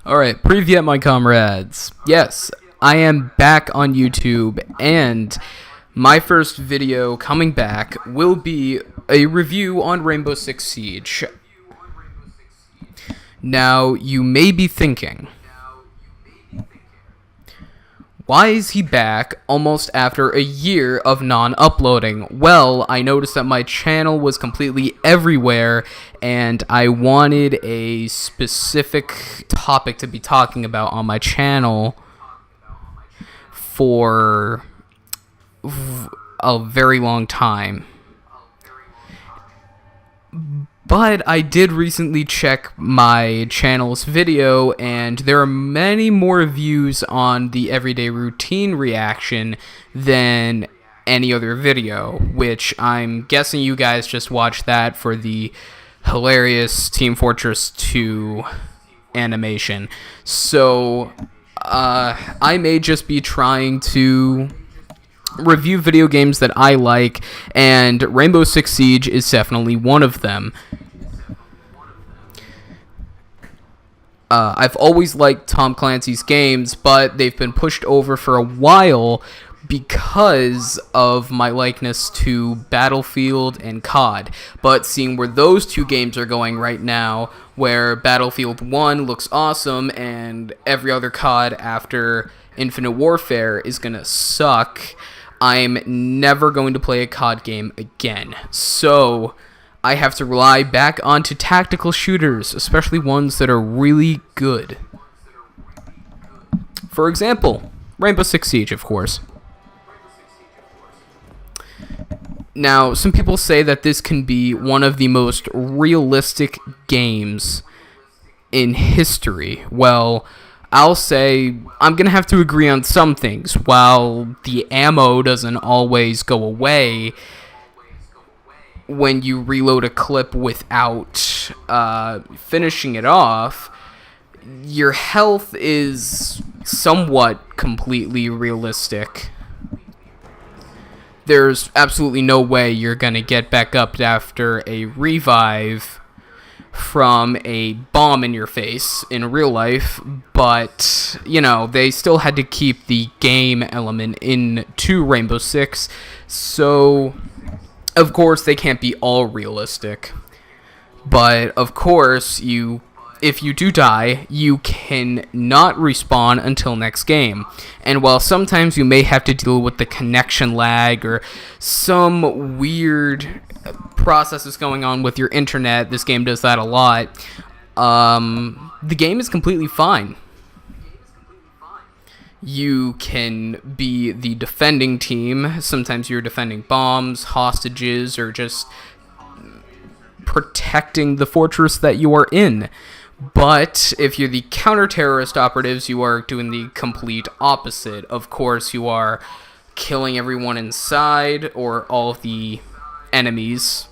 Alright, Privyet, my comrades. Yes, I am back on YouTube, and my first video coming back will be a review on Rainbow Six Siege. Now, you may be thinking, why is he back almost after a year of non-uploading? Well, I noticed that my channel was completely everywhere, and I wanted a specific topic to be talking about on my channel for a very long time. But I did recently check my channel's video, and there are many more views on the everyday routine reaction than any other video, which I'm guessing you guys just watched that for the hilarious Team Fortress 2 animation. So, I may just be trying to review video games that I like, and Rainbow Six Siege is definitely one of them. I've always liked Tom Clancy's games, but they've been pushed over for a while because of my likeness to Battlefield and COD. But seeing where those two games are going right now, where Battlefield 1 looks awesome and every other COD after Infinite Warfare is gonna suck, I'm never going to play a COD game again. So I have to rely back onto tactical shooters, especially ones that are really good. For example, Rainbow Six Siege, of course. Now, some people say that this can be one of the most realistic games in history. Well, I'll say I'm going to have to agree on some things. While the ammo doesn't always go away when you reload a clip without finishing it off, your health is somewhat completely realistic. There's absolutely no way you're going to get back up after a revive from a bomb in your face in real life, but, you know, they still had to keep the game element into Rainbow Six, so of course they can't be all realistic. But of course, if you do die, you can not respawn until next game. And while sometimes you may have to deal with the connection lag or some weird processes going on with your internet, this game does that a lot, the game is completely fine. You can be the defending team. Sometimes you're defending bombs, hostages, or just protecting the fortress that you are in. But if you're the counter-terrorist operatives, you are doing the complete opposite. Of course, you are killing everyone inside, or all of the enemies.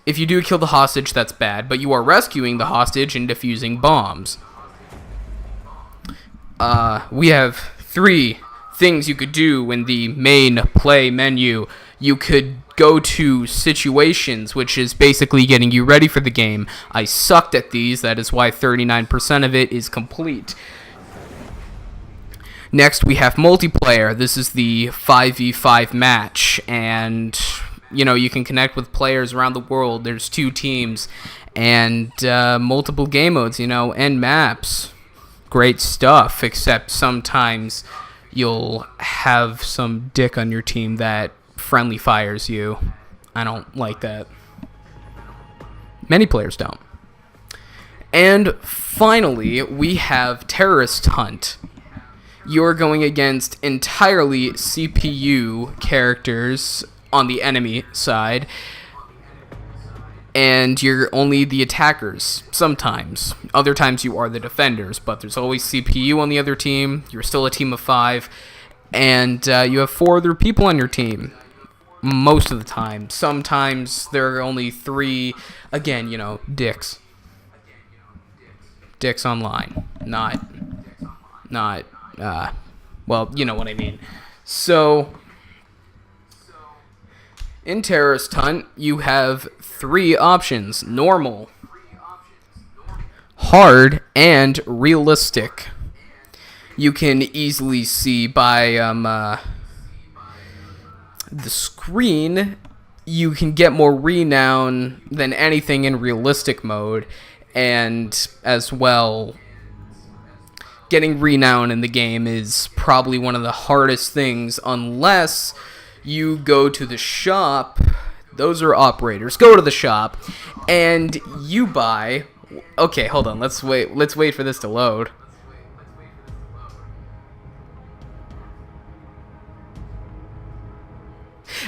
If you do kill the hostage, that's bad, but you are rescuing the hostage and defusing bombs. We have 3 things you could do in the main play menu. You could go to situations, which is basically getting you ready for the game. I sucked at these, that is why 39% of it is complete. Next, we have multiplayer. This is the 5v5 match, and you know, you can connect with players around the world. There's 2 teams, and multiple game modes, you know, and maps. Great stuff, except sometimes you'll have some dick on your team that friendly fires you. I don't like that. Many players don't. And finally, we have Terrorist Hunt. You're going against entirely CPU characters on the enemy side, and you're only the attackers sometimes. Other times you are the defenders, but there's always CPU on the other team. You're still a team of 5, and you have 4 other people on your team most of the time. Sometimes there are only 3. Again, you know, dicks online, not well, you know what I mean. So in Terrorist Hunt, you have 3 options: normal, hard and realistic. You can easily see by the screen, you can get more renown than anything in realistic mode, and as well, getting renown in the game is probably one of the hardest things unless you go to the shop. Those are operators. Go to the shop and you buy. Okay, hold on. Let's wait for this to load.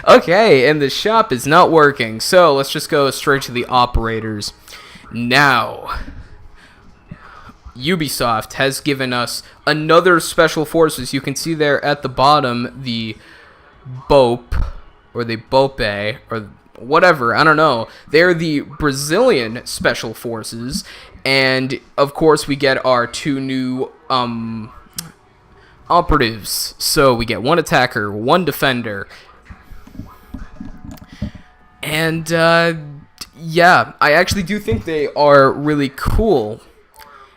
Okay, and the shop is not working, so let's just go straight to the operators. Now, Ubisoft has given us another special forces. You can see there at the bottom the BOPE, or the BOPE, or whatever, I don't know. They're the Brazilian special forces, and of course we get our two new operatives. So we get one attacker, one defender. And, yeah, I actually do think they are really cool.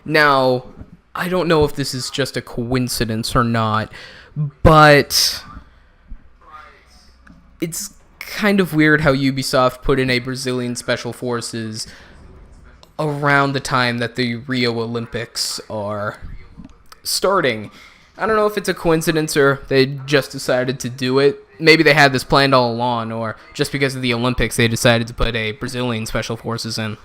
Now, I don't know if this is just a coincidence or not, but it's kind of weird how Ubisoft put in a Brazilian Special Forces around the time that the Rio Olympics are starting. I don't know if it's a coincidence or they just decided to do it. Maybe they had this planned all along, or just because of the Olympics they decided to put a Brazilian Special Forces in.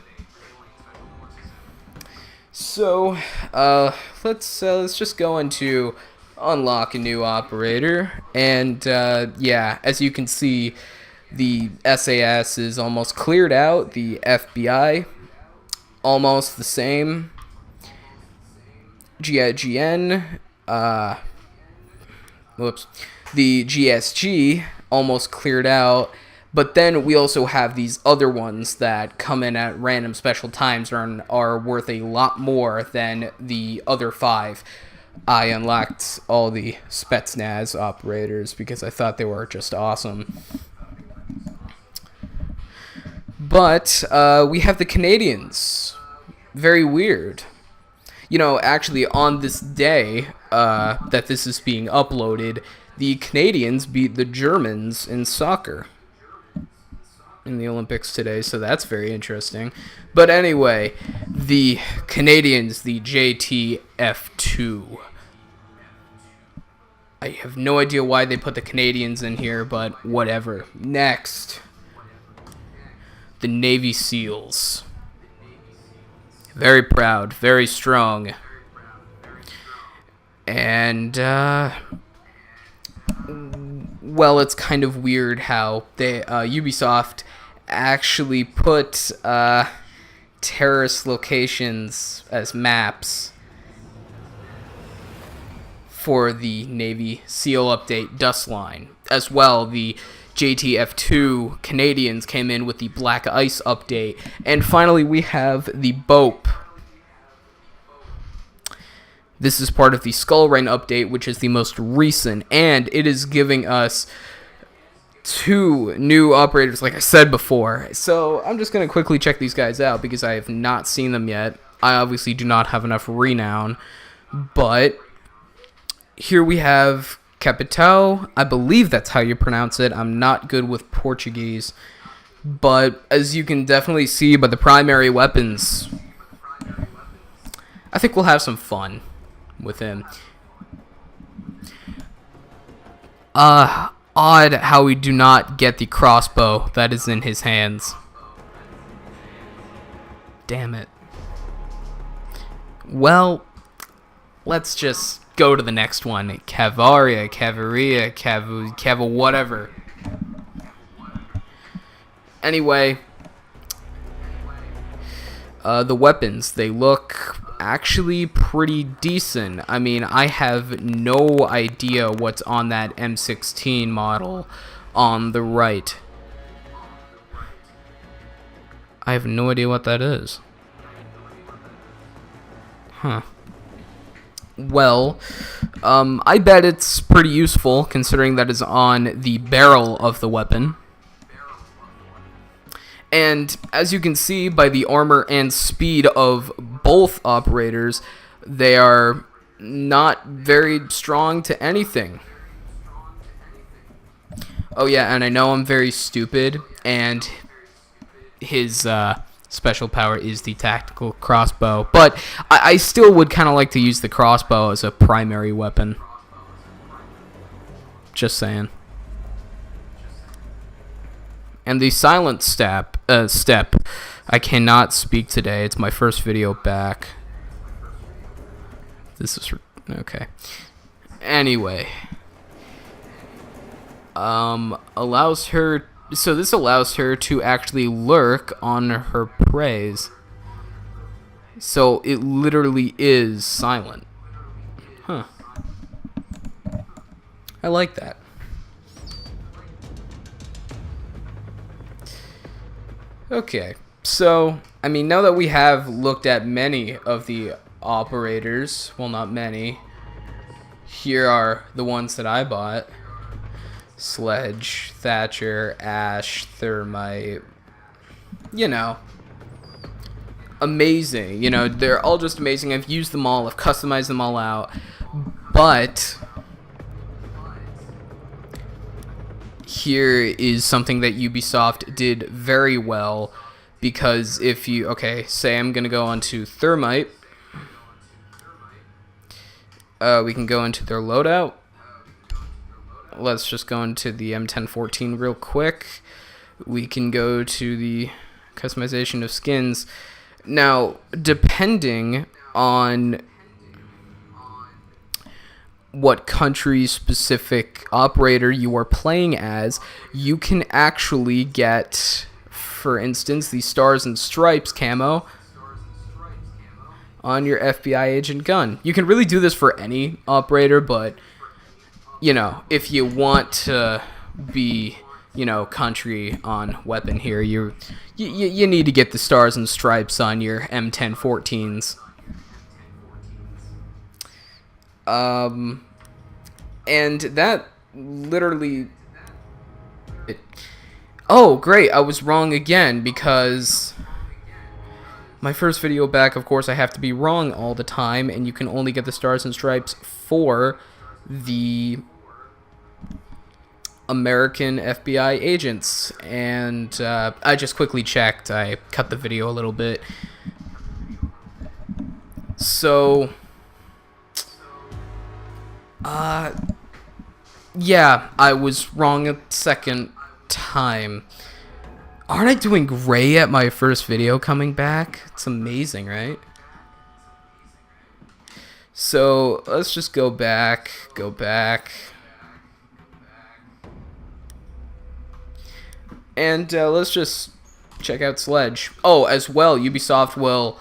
So, let's just go into unlock a new operator, and yeah, as you can see, the SAS is almost cleared out, the FBI almost the same, GIGN, the GSG almost cleared out, but then we also have these other ones that come in at random special times and are worth a lot more than the other 5. I unlocked all the Spetsnaz operators because I thought they were just awesome. But we have the Canadians. Very weird. You know, actually on this day that this is being uploaded, the Canadians beat the Germans in soccer in the Olympics today, so that's very interesting. But anyway, the Canadians, the JTF2. I have no idea why they put the Canadians in here, but whatever. Next, the Navy SEALs. Very proud, very strong. And, well, it's kind of weird how they Ubisoft actually put terrorist locations as maps for the Navy SEAL update Dustline. As well, the JTF2 Canadians came in with the Black Ice update. And finally, we have the BOPE. This is part of the Skull Rain update, which is the most recent, and it is giving us 2 new operators, like I said before. So I'm just going to quickly check these guys out because I have not seen them yet. I obviously do not have enough renown, but here we have Capitão. I believe that's how you pronounce it. I'm not good with Portuguese, but as you can definitely see by the primary weapons, I think we'll have some fun with him. Odd how we do not get the crossbow that is in his hands. Damn it. Well, let's just go to the next one. Cavaria, Cavu, whatever. Anyway, the weapons, they look actually pretty decent. I mean, I have no idea what's on that M16 model on the right. I have no idea what that is. Huh. Well, I bet it's pretty useful considering that is on the barrel of the weapon. And as you can see by the armor and speed of both operators, they are not very strong to anything. Oh yeah, and I know I'm very stupid, and his special power is the tactical crossbow, but I still would kind of like to use the crossbow as a primary weapon. Just saying. And the silent step, I cannot speak today. It's my first video back. This is okay. Anyway, allows her. So this allows her to actually lurk on her preys. So it literally is silent. Huh. I like that. Okay, so, I mean, now that we have looked at many of the operators, well, not many, here are the ones that I bought. Sledge, Thatcher, Ash, Thermite, you know, amazing. You know, they're all just amazing. I've used them all, I've customized them all out, but here is something that Ubisoft did very well, because if you, okay, say I'm going to go onto Thermite, we can go into their loadout. Let's just go into the M1014 real quick. We can go to the customization of skins. Now, depending on what country-specific operator you are playing as, you can actually get, for instance, the Stars and Stripes camo on your FBI agent gun. You can really do this for any operator, but, you know, if you want to be, you know, country on weapon here, you need to get the Stars and Stripes on your M1014s. And that literally... Oh, great, I was wrong again, because my first video back, of course, I have to be wrong all the time, and you can only get the Stars and Stripes for the American FBI agents. And I just quickly checked. I cut the video a little bit. So... yeah, I was wrong a second time. Aren't I doing great at my first video coming back? It's amazing, right? So, let's just go back. And let's just check out Sledge. Oh, as well, Ubisoft will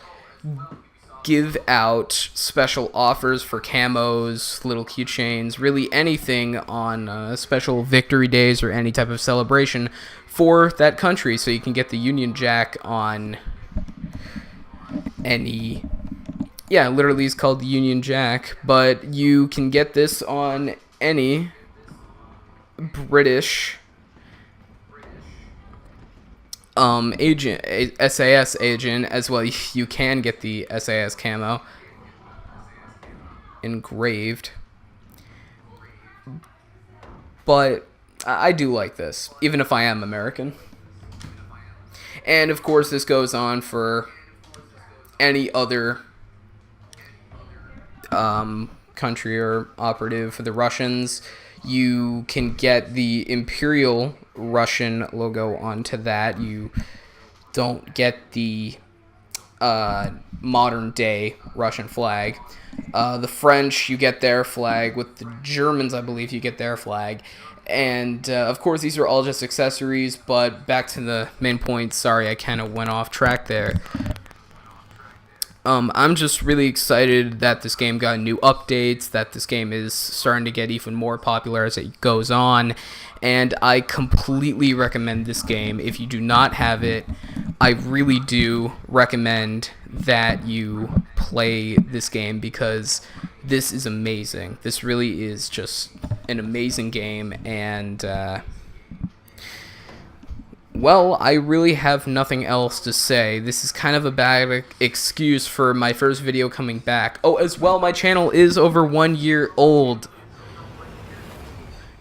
give out special offers for camos, little keychains, really anything on special victory days or any type of celebration for that country. So you can get the Union Jack on any... Yeah, literally it's called the Union Jack, but you can get this on any British agent, SAS agent, as well. You can get the SAS camo engraved, but I do like this, even if I am American. And of course this goes on for any other country or operative. For the Russians, you can get the Imperial Russian logo onto that. You don't get the modern day Russian flag. The French, you get their flag. With the Germans, I believe you get their flag. And of course these are all just accessories, but back to the main point. Sorry, I kind of went off track there. I'm just really excited that this game got new updates, that this game is starting to get even more popular as it goes on, and I completely recommend this game. If you do not have it, I really do recommend that you play this game, because this is amazing. This really is just an amazing game, and Well, I really have nothing else to say. This is kind of a bad excuse for my first video coming back. Oh, as well, my channel is over 1 year old.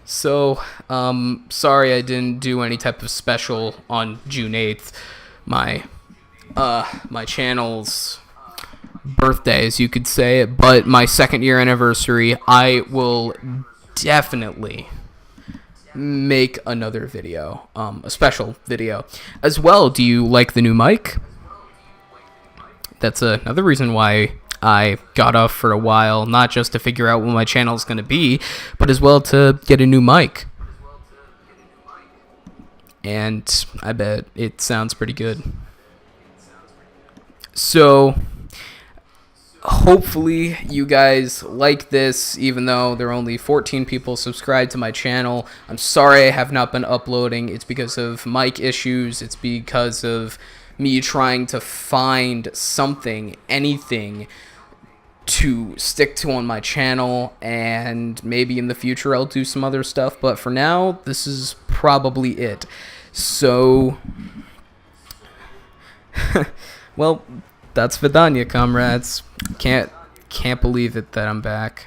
So, sorry I didn't do any type of special on June 8th. My channel's birthday, as you could say, but my 2nd year anniversary, I will definitely make another video, a special video. As well, do you like the new mic? That's another reason why I got off for a while, not just to figure out what my channel is going to be, but as well to get a new mic. And I bet it sounds pretty good. So, hopefully you guys like this, even though there are only 14 people subscribed to my channel. I'm sorry I have not been uploading. It's because of mic issues. It's because of me trying to find something, anything to stick to on my channel, and maybe in the future I'll do some other stuff, but for now this is probably it. So well, that's Vidania, comrades. Can't believe it that I'm back.